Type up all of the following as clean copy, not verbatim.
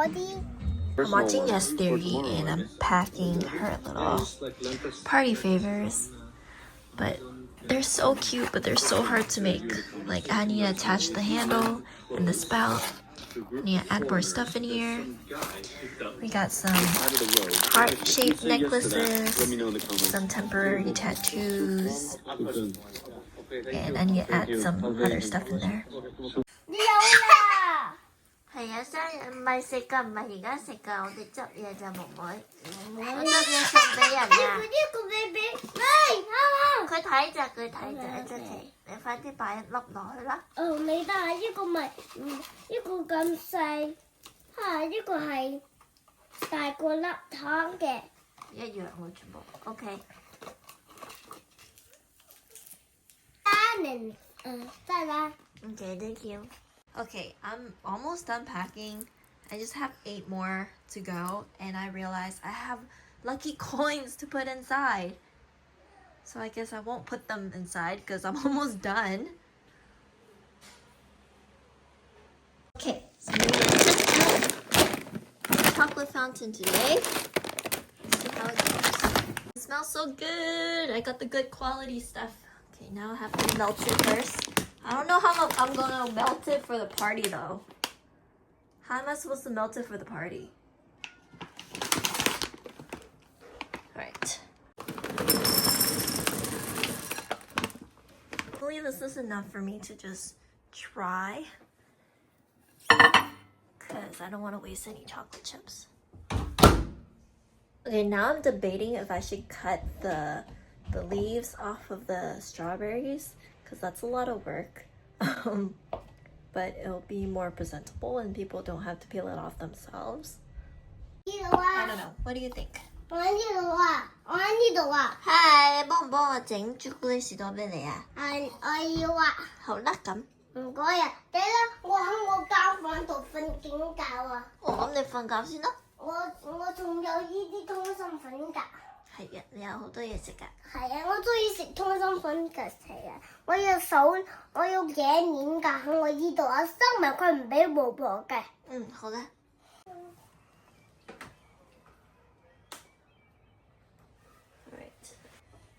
I'm watching Yes Theory and I'm packing her little party favors. But they're so cute, but they're so hard to make. Like, I need to attach the handle and the spout. I need to add more stuff in here. We got some heart-shaped necklaces, some temporary tattoos, and I need to add some other stuff in there. 係啊，生日唔係食㗎，唔係而家食㗎，我哋執嘢咋，妹妹。我執嘢送俾人啊。呢個俾，佢睇咋，佢睇咋，一齊。你快啲擺一粒落去啦。你但係呢個咪呢個咁細，呢個係大過粒糖嘅。一樣喎，全部。OK。再來。Okay, thank you. Okay, I'm almost done packing. I just have 8 more to go, and I realized I have lucky coins to put inside. So I guess I won't put them inside because I'm almost done. Okay, so I'm gonna test chocolate fountain today. See how it goes. It smells so good. I got the good quality stuff. Okay, now I have to melt it first. I don't know how I'm gonna melt it for the party though. How am I supposed to melt it for the party? Alright. Hopefully this is enough for me to just try. Because I don't want to waste any chocolate chips. Okay, now I'm debating if I should cut the leaves off of the strawberries. Because that's a lot of work, but it'll be more presentable and people don't have to peel it off themselves. I don't know. What do you think? 我喺呢度啊！我喺呢度啊！係，幫唔幫我整朱古力士多啤梨啊？我要啊！好啦，咁。唔該啊！你咧，我喺我間房度瞓緊覺啊！咁你瞓覺先啦。我仲有呢啲通心粉㗎。係啊，你有好多嘢食㗎。係啊，我中意食通心粉㗎，係啊！我要嘢鏈㗎喺我呢度啊，收埋佢唔俾婆婆嘅。好啦。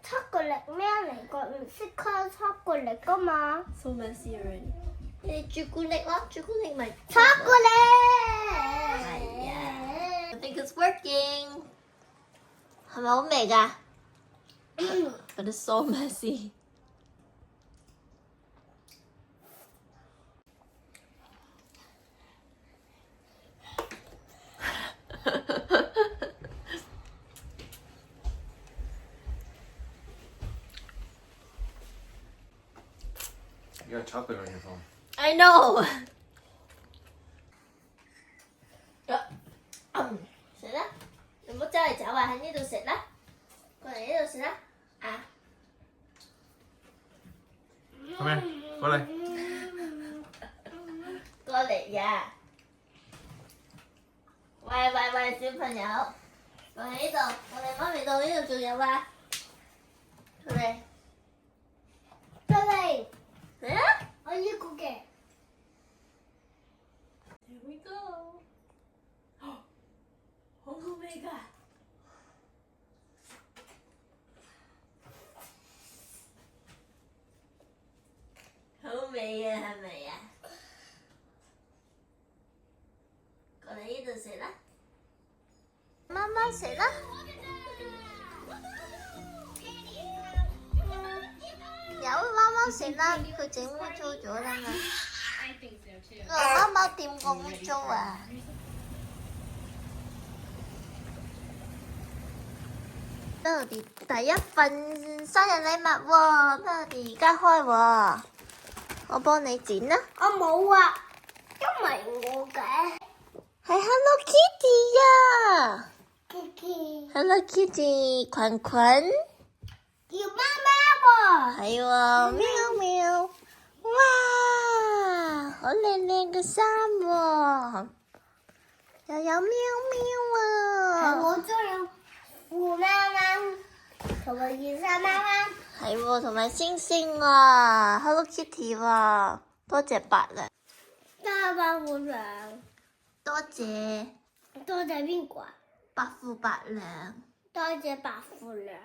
巧克力咩嚟㗎？唔識溝巧克力㗎嘛 ？So messy already。你朱古力咯，朱古力咪。巧克力。係啊。I think it's working。係咪好味㗎？But it's so messy. You got chocolate on your phone. I know. 食啦，你唔好周圍走啊！喺呢度食啦，過嚟呢度食啦，啊！過嚟，過嚟。過嚟呀！喂，小朋友，過嚟呢度，我哋媽咪到呢度做嘢啊！過嚟，過嚟，嚟啊！我呢個嘅。Here we go。好好味㗎！好味啊，係咪啊？過嚟呢度食啦，媽媽食啦。有貓貓食啦，佢整污糟咗啦嘛。貓貓掂過污糟啊！Melody 第一份生日禮物喎，Melody 而家開喎，我幫你剪啦。我冇啊，因為我嘅係 Hello Kitty 呀 Kitty ！Hello Kitty 裙裙，叫媽媽喎。係喎，喵喵，哇，好靚靚嘅衫喎，又有喵喵啊！我中意兔媽媽同埋件衫媽媽。係喎，同埋星星啊 ，Hello Kitty 喎，多謝白啦。爸爸好靚。多謝多謝邊個啊？百富百良。多謝白富良。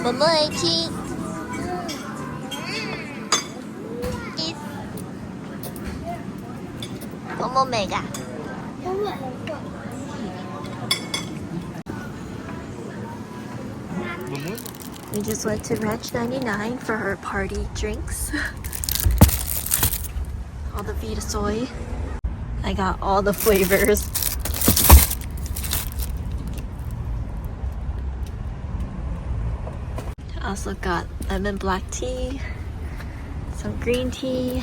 妹妹 cheese， 好冇味㗎？好味好貴。We just went to Ranch 99 for her party drinks. All the Vita soy. I got all the flavors. I also got lemon black tea, some green tea,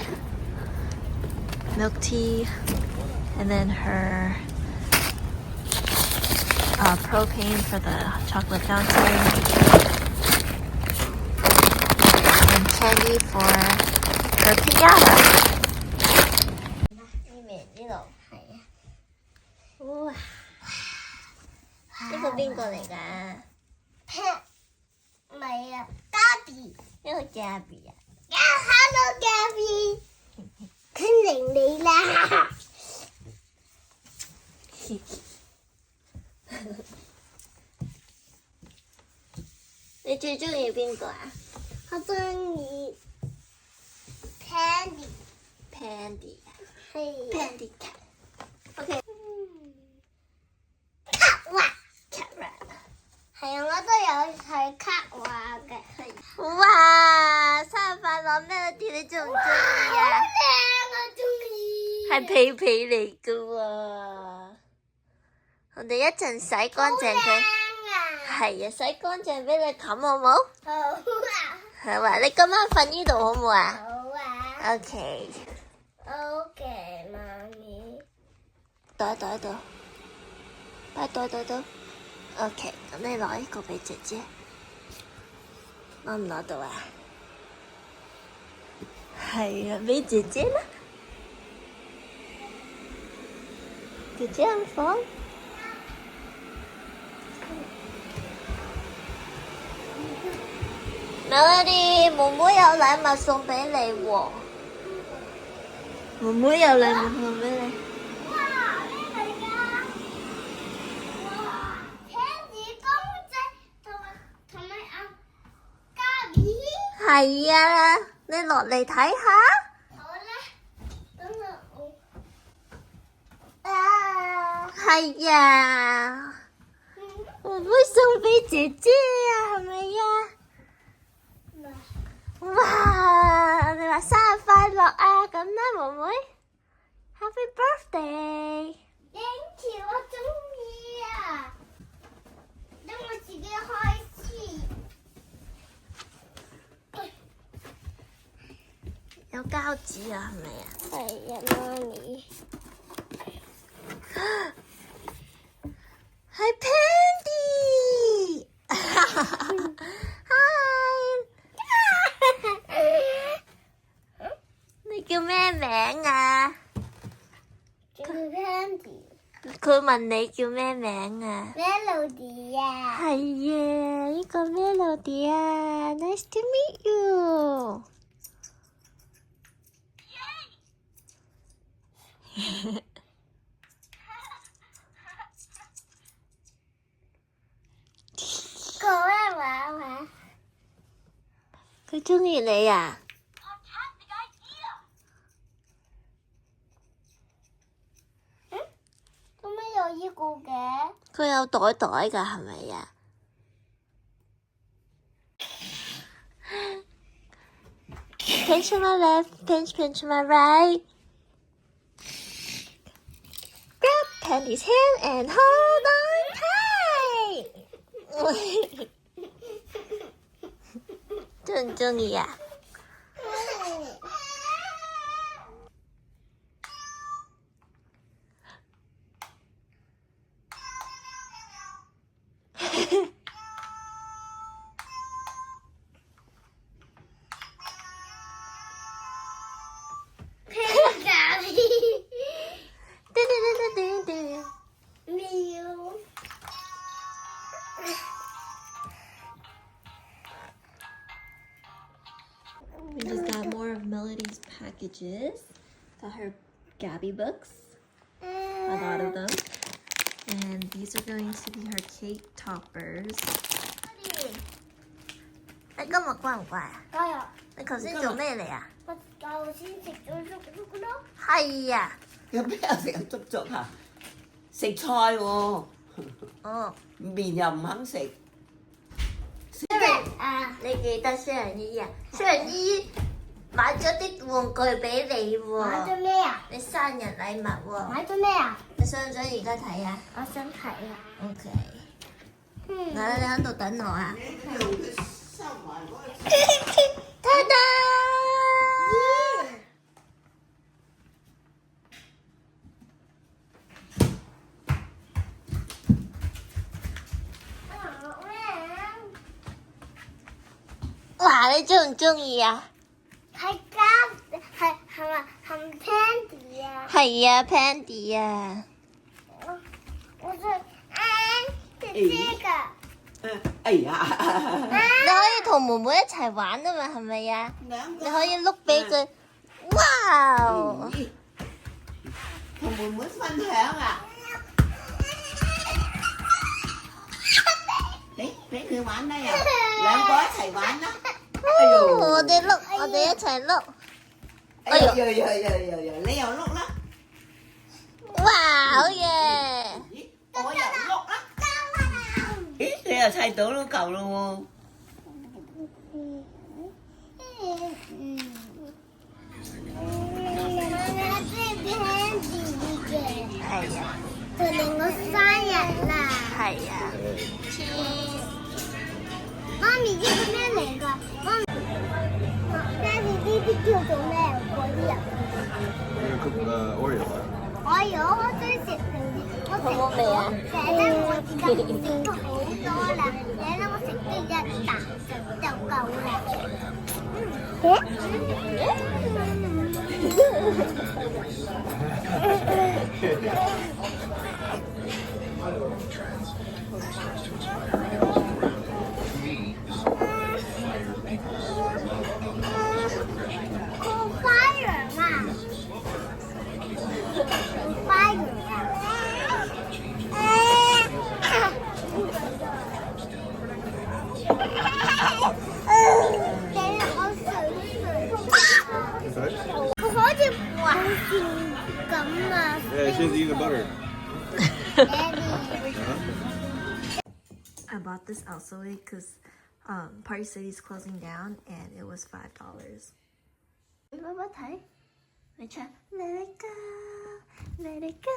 milk tea, and then her propane for the chocolate fountain, and candy for her pinata. 哇！呢個邊個嚟㗎？唔係啊，Gabby。呢個 Gabby 啊。Hello Gabby。歡迎你啦。你最中意邊個啊？我中意 Pandy。 Pandy 啊。係。Pandy cat。OK。卡哇 Cat rat。係啊，我都有睇卡哇嘅。哇！生日快樂 Melody， 你中唔中意好啊？靚，我中意。係皮皮嚟㗎喎。我哋一陣洗乾淨佢。係啊，洗乾淨俾你冚好冇？好啊。係話你今晚瞓呢度好唔好啊？好啊。OK。OK，媽咪。袋度，擺袋度。OK，咁你攞呢個俾姐姐。攞唔攞到啊？係啊，俾姐姐啦。姐姐間房。Melody，妹妹有禮物送俾你喎。妹妹有禮物送俾你。哇！咩嚟㗎？哇！青子公仔同埋Gabby。係啊，你落嚟睇下。好啦，等我。啊！係啊，妹妹送俾姐姐啊，係咪啊？哇！你話生日快樂啊，咁啦，妹妹 ，Happy birthday！Thank you，我中意啊！等我自己開始。有膠紙啊，係咪啊？係啊，媽咪。係 Pandy！ Hi！ 你叫咩名啊？叫 Pandy。佢問你叫咩名啊？ Melody 啊。係啊，呢個 Melody 啊 ，Nice to meet you。講咩話話？佢中意你啊？做咩有呢個嘅？佢有袋袋㗎，係咪啊？Pinch my left, pinch my right. Grab Pandy's hand and hold on tight. 中唔中意啊？ packages. Got her Gabby books, a lot of them. And these are going to be her cake toppers. 你今日乖唔乖啊？加油！你頭先做咩嚟啊？我頭先食咗粥咯。係啊。有咩又食粥粥啊？食菜喎、哦。麵又唔肯食。你記得雙姨啊？雙姨買咗啲玩具俾你喎。買咗咩啊？你生日禮物喎。買咗咩啊？你想唔想而家睇啊我想睇啊。 ？OK。嗱，你喺度等我啊。ta da！哇！你中唔中意啊？係膠，係 Pandy 啊！係啊，Pandy 啊！我想姐噶。哎呀！你可以同妹妹一齊玩啊嘛，係咪啊？你可以碌俾佢。哇！同妹妹分享啊！俾佢玩啦又，兩個一齊玩啦！哎呦！我哋碌，我哋一齊碌。哎呦！你又碌啦！哇！好嘢！咦，我又碌啦！咦，你又砌到都夠咯係啊，就嚟我生日啦！係啊。媽咪呢個咩嚟㗎？爹哋呢啲叫做咩？嗰啲啊？ Oreo。我有，我中意食成啲，我食咗，成日我而家食咗好多啦，你咧我食得一啖就夠好花人啊！花人佢好似冇線咁啊 Yeah, she's eating the butter. I bought this also because Party City is closing down and it was $5. 你爸爸睇，你唱 Let it go, let it go,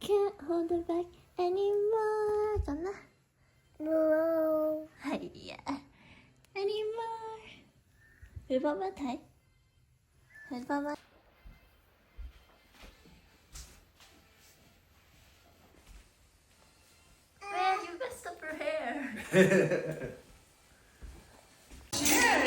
can't hold it back anymore 咁啦。係啊 ，anymore。你爸爸睇，你爸爸。Man, you messed up her hair. Cheers.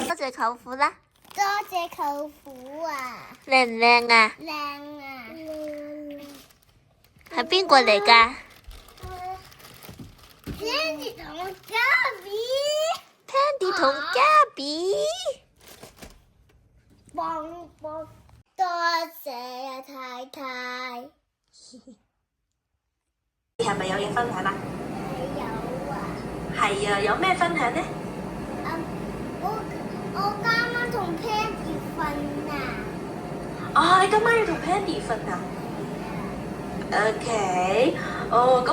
多謝舅父啦，多謝舅父啊，靚唔靚啊？靚啊！係邊個嚟㗎 Pandy 同我 Gabby， ？Pandy 同 Gabby。幫多謝啊太太。你係咪有嘢分享啊？有啊。係啊，有咩分享呢？我啱啱同 Pandy 瞓啊。啊，你今晚要同 Pandy 瞓啊 ？OK，哦，咁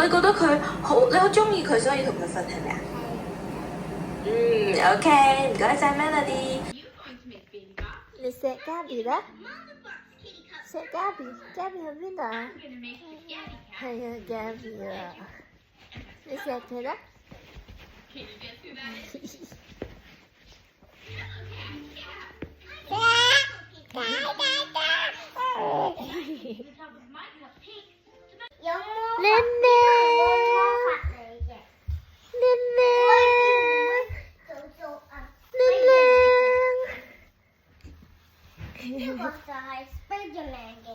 你覺得佢好，你好中意佢，所以同佢瞓係咪啊？OK，唔該晒 Melody。你錫 Gabby 啦？錫 Gabby，Gabby 喺邊度啊？係啊，Gabby 啊，你錫佢啦。有魔靚靚，法嚟嘅。靚靚，做靚靚。呢個就係 Spiderman 嘅。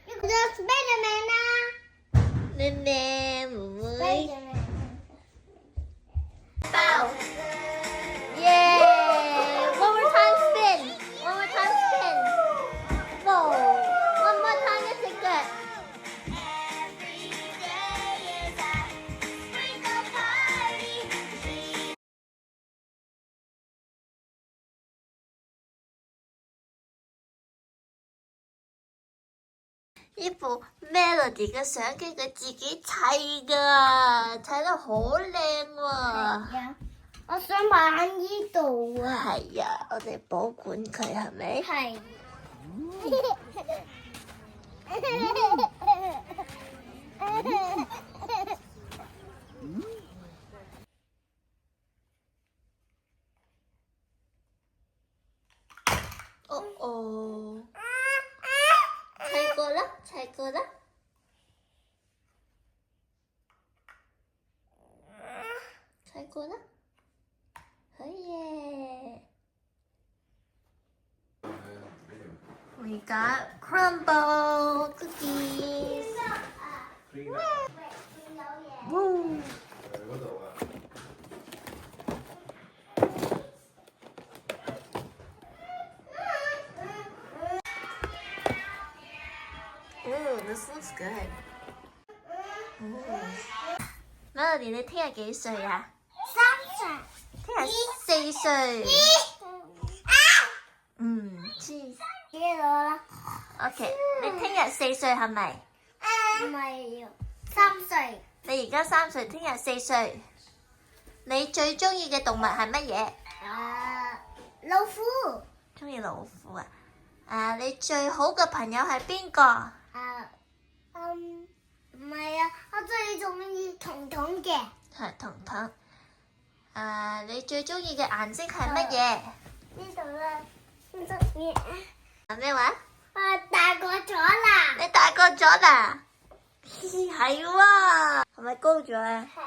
呢個就 Spiderman 啦。咩咩妹妹 Spiderman。爆！Yeah! One more time spin! One more time spin! Whoa! One more time, that's it good.呢部 Melody 嘅相機佢自己砌㗎，砌得好靚喎。我想擺喺呢度啊。係啊，我哋保管佢係咪？係。哦哦，砌過啦，砌過啦。砌過啦。好耶！ We got crumble cookies. Woo! Ooh, this looks good. Melody，你聽日幾歲啊？3歲。聽日4歲。知。幾多啦？ OK， 你聽日4歲係咪？唔係，3歲。你而家3歲，聽日4歲。你最中意嘅動物係乜嘢？老虎。中意老虎啊！你最好嘅朋友係邊個？唔係啊，我最中意彤彤嘅。係彤彤。你最中意嘅顏色係乜嘢？呢度啦，呢度嘢。咩話？大個咗啦。你大個咗啦？係喎，係咪高咗啊？係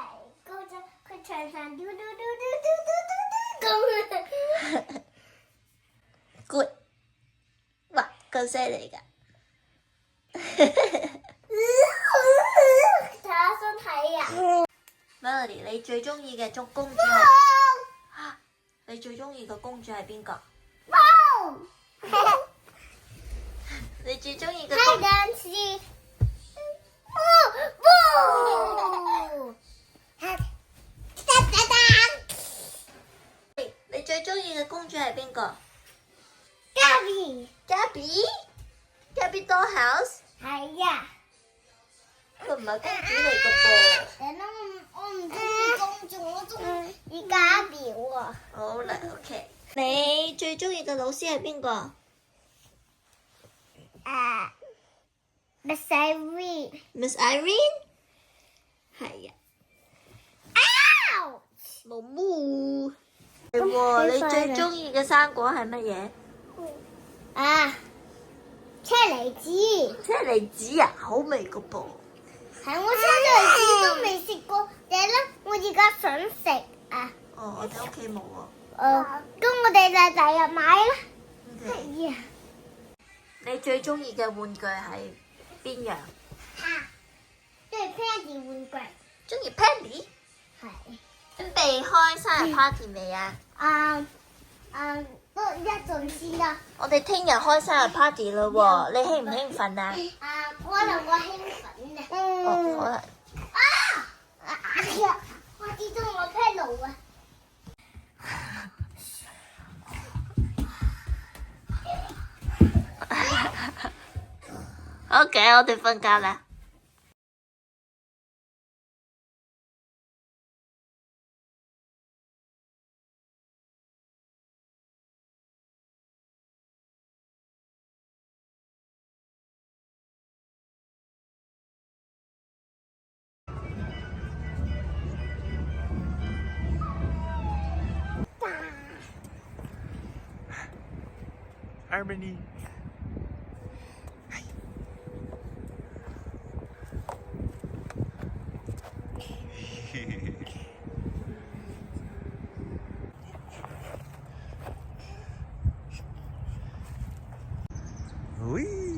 高咗，佢長長嘟嘟嘟嘟嘟嘟嘟咁啊！ Good， 哇，夠犀利㗎！睇下身體啊 Melody， 你最中意嘅公主係？你最中意嘅公主係邊個？你最中意嘅公主？你最中意嘅公主係邊個 ？Gabby Dollhouse？ 係啊，佢唔係公主嚟嘅噃。我唔中意公主，我中意Gabby喎。好啦 ，OK。你最中意嘅老師係邊個？ Miss Irene。 Miss Irene？ 係啊。毛毛。係喎，你最中意嘅生果係乜嘢？車厘子。車厘子啊，好味嘅噃。係我車厘子都未食過，但係咧，我而家想食啊。哦，我哋屋企冇喎。咁我哋就第日買啦。係啊。你最中意嘅玩具係邊樣？都係 Penny 玩具。中意 Penny？ 係。準備開生日 party 未啊？都一陣先啦。我哋聽日開生日 party 咯喎，你興唔興奮啊？可能我興奮啊。哦，好啦。哎呀，我跌到我 pillow 啊！ OK， 我哋瞓覺啦。Harmony. Whee!